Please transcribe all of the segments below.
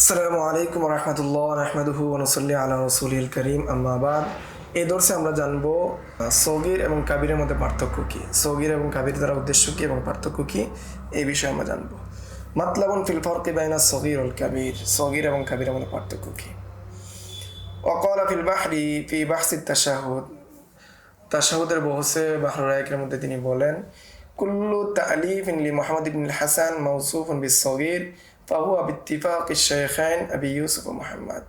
আসসালামু আলাইকুম রহমতুল্লাহ রহমদুহু নসল্লি আলা রসুলিল করিম আম্মাবাদ। এই দর্শে আমরা জানবো সগীর এবং কাবিরের মধ্যে পার্থক্য কী, সগীর এবং কাবির দ্বারা উদ্দেশ্য কী এবং পার্থক্য কী, এই বিষয়ে আমরা জানবো। মাতলাবুন ফিল ফারকি বাইনা সগীর ওয়াল কাবির, সগীর এবং কাবিরের মধ্যে পার্থক্য কী। ওয়াকালা ফিল বাহরি ফি বাহসিত তাশাহুদ, তাশাহুদের বহসে বাহর রায়কের মধ্যে তিনি বলেন, কুল্লু তালিফিন লি মুহাম্মদ ইবনুল হাসান মাউসুফুন বিস সগীর ফাহুয়া বিত্তিফাক শাইখাইন আবি ইউসুফ ও মুহাম্মদ।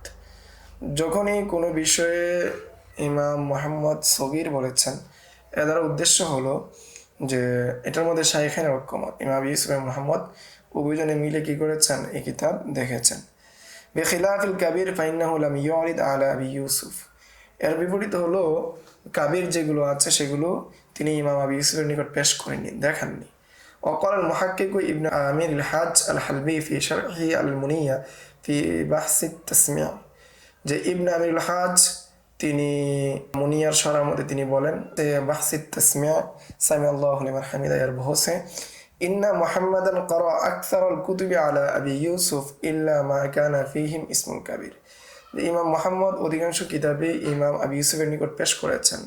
যখনই কোনো বিষয়ে ইমাম মুহাম্মদ সগীর বলেছেন, এর দ্বারা উদ্দেশ্য হলো যে এটার মধ্যে শাইখাইনের ঐক্যমত, ইমাম আবি ইউসুফ এবং মুহাম্মদ উভয়জনে মিলে কী করেছেন, এই কিতাব দেখেছেন। বেখিলাফিল কাবির ফাইন্নাহু লাম ইউরিদ আলা আবি ইউসুফ, এর বিপরীত হলো কাবির যেগুলো আছে সেগুলো তিনি ইমাম আবি ইউসুফের নিকট পেশ করেননি, দেখাননি। وقال المحقق ابن عامر الحاج الحلبي في شرحه المنية في بحث التسميع، যে ইবনে আমিরুল হাজ তিনি মুনিয়ার শরার মধ্যে তিনি বলেন বাহসিত তাসমিয়া সামিআল্লাহু লিমান হামিদা এর বহসে, ইন্না মুহাম্মাদান ক্বারা আকসারুল কুতুবি আলা আবি ইউসুফ ইল্লা মা কানা ফীহিম ইসমুল কাবির, ইমাম মুহাম্মদ অধিকাংশ কিতাবে ইমাম আবি ইউসুফের নিকট পেশ করেছেন,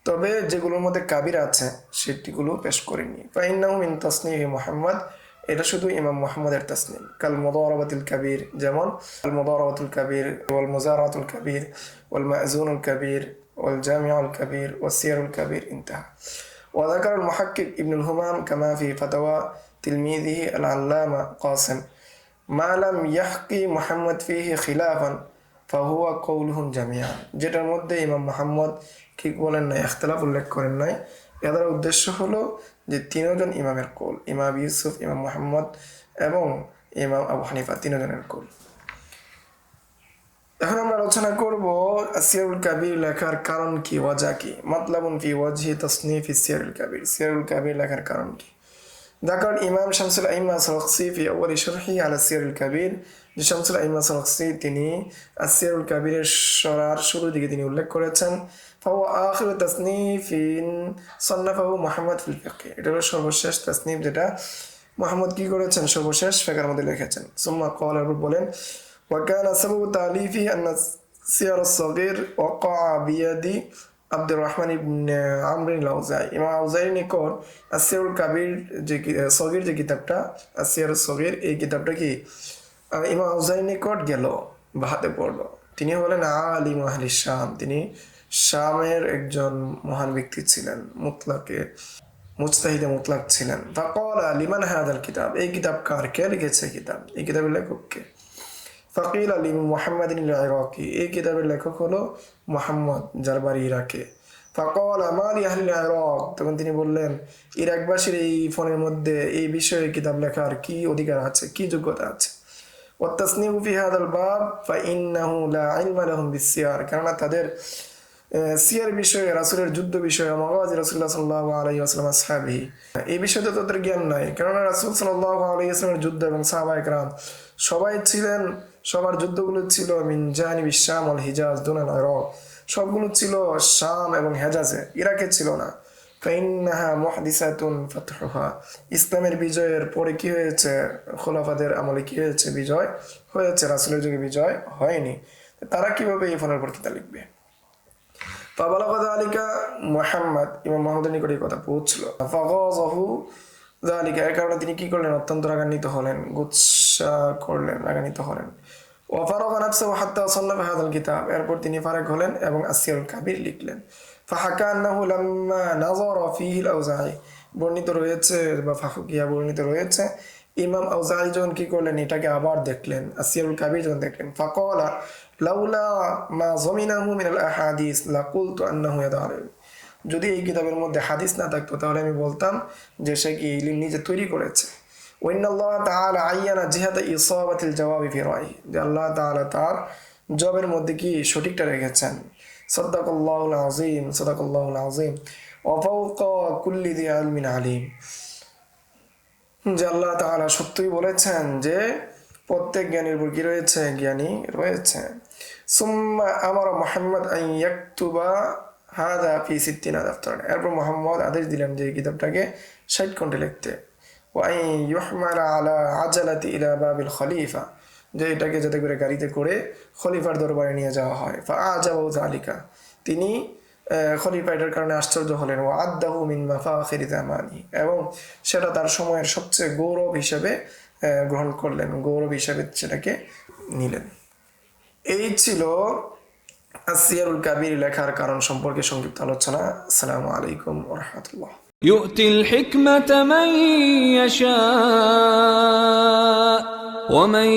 তবে যেগুলোর মধ্যে কাবির আছে সেটিগুলো পেশ করেনি। ফাইন্নাহু মিন তাসনিফি মুহাম্মদ, এটা শুধু ইমাম মুহাম্মদের তাসনিম। কাল মুদারাবাতুল কাবির, যেমন আল মুদারাবাতুল কাবির ওয়াল মুজারাতুল কাবির ওয়াল মাযুনুল কাবির ওয়াল জামিউল কাবির ওয়াস সিয়ারুল কাবির ইনতাহা। ওয়া যাকারা আল মুহাক্কিক ইবনুল হুমাম কামা ফি ফাতাওয়া তিলমিযিহি আল আল্লামা কাসিম মা লাম ইয়াহকি মুহাম্মদ ফিহি খিলাফান ফাহুয়া কওলুহুম জামিআ, যেটার মধ্যে ইমাম মুহাম্মদ ঠিক বলেন নাই, ইখতিলাফ উল্লেখ করেন নাই। এদের উদ্দেশ্য হলো যে তিনজন ইমামের কৌল, ইমাম আবি ইউসুফ, ইমাম মুহাম্মদ এবং ইমাম আবু হানিফা, তিনজনের কৌল। এখন আমরা আলোচনা করব সিয়ারুল কাবির লেখার কারণ কি, ওয়াজা কি। মাতলাবুন ফি ওয়াজহি তাসনিফ সিয়ারুল কাবির, সিয়ারুল কাবির লেখার কারণ কি। ذكر الإمام شمس الأئمة السرخسي في أول شرحه على السير الكبير، যে শামসুল আইম্মা সরখসি তিনি আসিয়ারুল কাবিরের শরার শুরুর দিকে তিনি উল্লেখ করেছেন, ফাহুয়া আখিরু তাসনিফিন সান্নাফাহু মুহাম্মদ ফিল ফিকহ, এটা হলো সর্বশেষ তাসনিফ যেটা মুহাম্মদ কি করেছেন, সর্বশেষ ফিকহের মধ্যে লিখেছেন। সুম্মা ক্বালা, বলেন, ওয়া কানা সাবাবু তালিফি আন্না সিয়ার আস-সাগীর ওয়াকা বিয়াদি আব্দুর রহমান ইবনে আমর আল-আউজাঈ, ইমাম আউজাঈর নিকট আসিয়ারুল কাবির যে সগীর যে কিতাবটা, আসিয়ারুস সগীর, এই কিতাবটা কি ইমাম আউজাঈর নিকট গেল বা হাতে পড়লো। তিনি হলেন আলিম আহলি শাম, তিনি শামের একজন মহান ব্যক্তি ছিলেন, মুতলাকে মুজতাহিদে মুতলাক ছিলেন। ফাকালা লিমান হাদাল কিতাব, এই কিতাব কার, কে লিখেছে কিতাব, এই কিতাবের লেখক কে। ফাকিল আলী মুহাম্মদিন ইরাকি, এই কিতাবের লেখক হলো মুহাম্মদ, যার বাড়ি ইরাকে। ফাকাল আমালি আহলি ইরাক, তখন তিনি বললেন ইরাকবাসীর এই ফোনের মধ্যে এই বিষয়ে কিতাব লেখার কি অধিকার আছে, কি যোগ্যতা আছে। ওয়াতাসনিফু ফি হাদাল বাব ফাইন্নাহু লা ইলমা লাহুম বিসসিয়ার, কেননা তাদের সিয়ার বিষয়ে, রাসূলের যুদ্ধ বিষয়ে, মাগাজি রাসূলুল্লাহ সাল্লাল্লাহু আলাইহি ওয়াসাল্লাম আসহাবিহি, এই বিষয়ে তো তাদের জ্ঞান নাই, কেননা রাসূল সাল্লাল্লাহু আলাইহি ওয়াসাল্লামের যুদ্ধ এবং সাহাবায়ে কেরাম সবাই ছিলেন, সবার যুদ্ধগুলো ছিল মিন জানিবিশ শাম ওয়াল হিজাজ দুনাল ইরাক, সবগুলো ছিল শাম এবং হেজাজে, ইরাকে ছিল না। ফাইন্নাহা মুহদিসাতুন ফাতহুহা, ইসলামের বিজয়ের পরে কি হয়েছে, খোলাফাদের আমলে কি হয়েছে, বিজয় হয়েছে, রাসূলের যুগে বিজয় হয়নি, তারা কিভাবে এই ফোনের উপর কিতাব লিখবে। ফাবালাগা যালিকা মুহাম্মদ, ইমাম মুহাম্মদের নিকট এই কথা পৌঁছলো। ফাগাযাহু যালিকা, এর কারণে তিনি কি করলেন, অত্যন্ত রাগান্বিত হলেন, গুচ্ছা করলেন, রাগান্বিত হলেন। ওয়া ফারাগা নাফসাহু হাত্তা সান্নাফা হাদাল কিতাব, এরপর তিনি ফারাগ হলেন এবং আসিয়ারুল কাবির লিখলেন। ফাহাকা আন্নাহু লাম্মা নাযারা ফীহি আল-আউজাঈ, বর্ণিত রয়েছে বা ফাহুকিয়া বর্ণিত রয়েছে, ইমাম আউজাঈ যখন কি করলেন, এটাকে আবার দেখলেন, আসিয়ারুল কাবির যখন দেখলেন, ফাকালা লাউলা মা যামিনাহু মিনাল আহাদিস লাকুলতু আন্নাহু ইয়াদারু, যদি এই কিতাবের মধ্যে হাদিস না থাকতো তাহলে আমি বলতাম যে সে কি ইলম নিজে তৈরি করেছে। ওয়াইনাল্লাহ তাআলা আয়্যানা জিহাদা ইসাবাতিল জাওয়াবি ফি রায়হি, যে আল্লাহ তাআলা তার জবের মধ্যে কি সঠিকটা রেখেছেন। সাদাকাল্লাহুল আযীম, সাদাকাল্লাহুল আযীম ওয়া ফাওকা কুল্লি যি ইলমিন আলীম, যে আল্লাহ তাআলা সত্যই বলেছেন যে প্রত্যেক জ্ঞানীর উপর কি রয়েছে, জ্ঞানী রয়েছে। সুম্মা আমারা মুহাম্মদ আন ইয়াকতুবা হাদা ফি 60 দাফতার, এরপর মুহাম্মদ আদেশ দিলেন যে এই কিতাবটাকে 60 খণ্ডে লিখতে। ওয়া আন ইউহমালা আলা আজালাতি ইলা বাবিল খলিফা, যে এটাকে যাতে করে গাড়িতে করে খলিফার দরবারে নিয়ে যাওয়া হয়। ফাআজাবাহু যালিকা, তিনি খলিফা এটার কারণে আশ্চর্য হলেন। ওয়া আদ্দাহু মিন মাফাখিরি জামানি, এবং সেটা তার সময়ের সবচেয়ে গৌরব হিসেবে গ্রহণ করলেন, গৌরব হিসেবে সেটাকে নিলেন। এই ছিল আসিয়ারুল কাবির লেখার কারণ সম্পর্কে সংক্ষিপ্ত আলোচনা। আসসালামু আলাইকুম ওয়া রাহমাতুল্লাহ। يؤتي الحكمة من يشاء ومن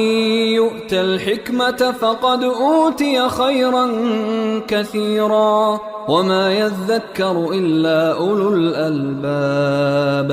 يؤت الحكمة فقد أوتي خيرا كثيرا وما يذكر إلا أولو الألباب